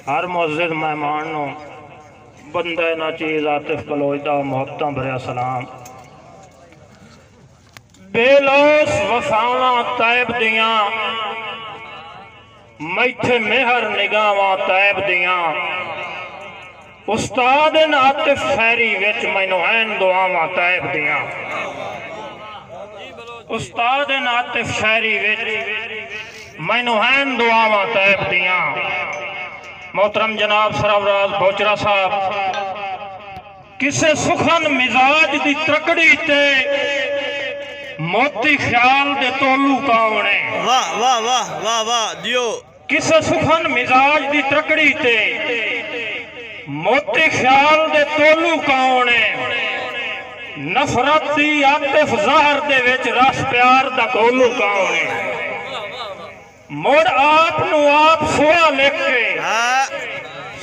हर मुअज़्ज़िज़ मेहमान नूं बंदे नाचीज़ आतिफ कलोच दा मुहब्बतां भरिया सलाम। बेलोस वफावां तैब दियां, मैथे मेहर निगाहां तैब दियां, उस्ताद आतिफ खैरी विच मैनू ऐन दुआवां तैब दियां। उस्ताद आतिफ खैरी विच मैनू ऐन दुआवां तैब दियां। मोहतरम जनाब सरवराज बोचरा साहब, किसे सुखन मिजाज दी तकड़ी ते मोती ख्याल दे तोलू कावणे। वाह वाह वाह वाह वाह दियो। किसे सुखन मिजाज दी तकड़ी ते मोती ख्याल दे तोलू कावणे। नफरत दी आतिफ ज़हर दे विच रस प्यार दा गोलू कावणे। मुड़ आप नू आप सुआ लिख के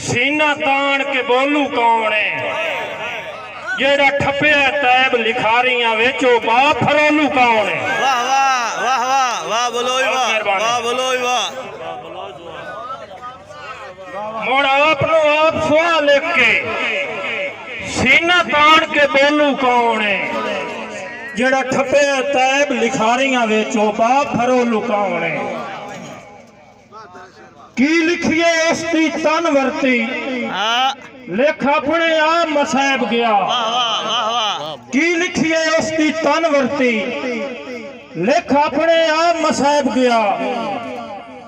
सीना तान के बोलू कौने। जेड़ा ठप्पिया तैब लिखारियां विच ओ बाप फरोलू कौने। वाह वाह वाह वाह वाह बोलो वाह वाह बोलो वाह। मुड़ आप नू आप सुआ लिख के सीना तान के बोलू कौने। जेड़ा ठप्पिया तैब लिखारियां विच ओ बाप फरोलू कौने। की लिखिए उसकी तन वर्ती, लेख अपने आप मसैब गया। की लिखिए उसकी तन वर्ती, लेख अपने आप मसैब गया।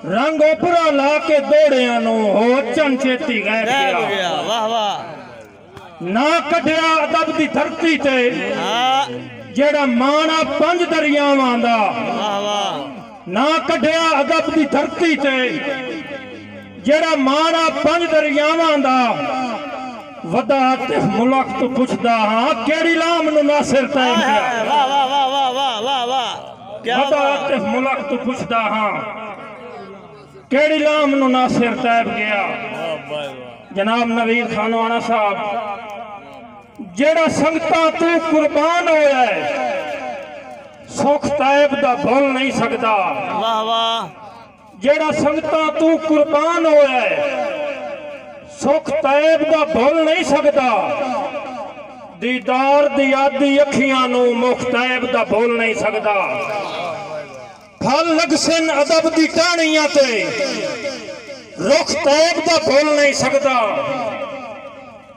रंग उपरा ला के दौड़िया नो हो चंचेती गैब गया। ना कढ़िया अदब दी धरती ते जेड़ा माना पंज दरियावां दा। ना कढ़िया अदब दी धरती ते जेड़ा माना पंज दरियावां दा। वदा आतिफ मुल्क तो पुछदा हां केड़ी लाम नू नासिर तैब गया। वाह वाह वाह वाह वाह वाह वाह। वदा आतिफ मुल्क तो पुछदा हां केड़ी लाम नू नासिर तैब गया। जनाब नवीर खानवाना साहब, जेड़ा संगतां तू कुर्बान होया है सुख तैब दा भुल नहीं सकदा। वाह वाह। जेड़ा संगतां तू कुर्बान होया है सुख तैब दा भुल नहीं सकदा। दीदार दी आदी अखियां नू मुख तैब दा भुल नहीं सकदा। फल लगसन अदब दी टाणियां ते रुख तैब दा भुल नहीं सकदा।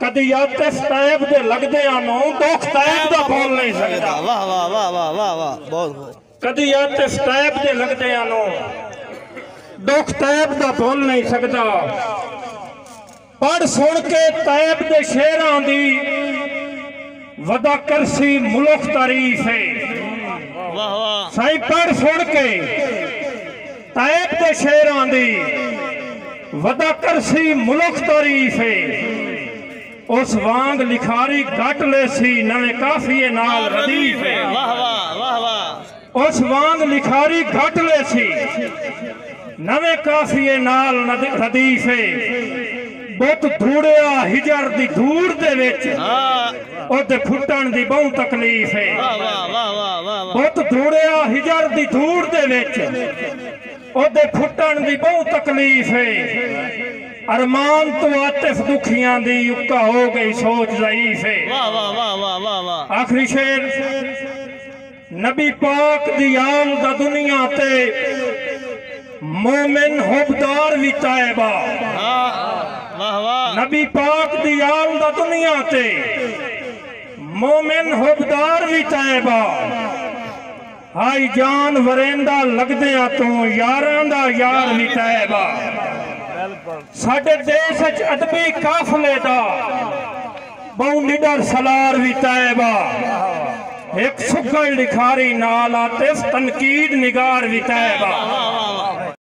कदी आतिफ तैब दे लगदियां नू दुख तैब दा भुल नहीं सकदा। वाह वाह वाह वाह वाह वाह बहुत। कदी आतिफ तैब दे लगदियां नू दुख तैब दा भुल नहीं सकदा। पढ़ सुन के तैब दे शेरां दी वदा करसी मुल्क तारीफ है। साईं पढ़ सुन के तैब दे शेरां दी वदा करसी मुल्क तारीफ है। उस वांग लिखारी घट ले सी नवे काफिए नाल रदीफ है। उस वांग लिखारी घट ले सी नवे काफिए नाल रदीफ है। बुत धूड़िया हिजर दी धूड़ दे विच ओदे फुटण दी बहु तकलीफ है। बुत धूड़िया हिजर दी धूड़ दे विच ओदे फुटण दी बहु तकलीफ है। अरमान तो आतिफ दुखियां दी उक्का हो गई सोच ज़ईफ है। आखिरी शेर, नबी पाक दी आल दा दुनिया ते मोमिन हुबदार भी तैबा। नबी पाक दी आल दा दुनिया ते मोमिन हुबदार भी तैबा। हाई जान वरेंदा लगदियां तू यारां दा यार भी तैबा। साडे देश च अदबी काफले दा बहु निडर सलार भी तैबा। एक सुगल लिखारी नाल आतिफ तनकीद निगार भी तैबा।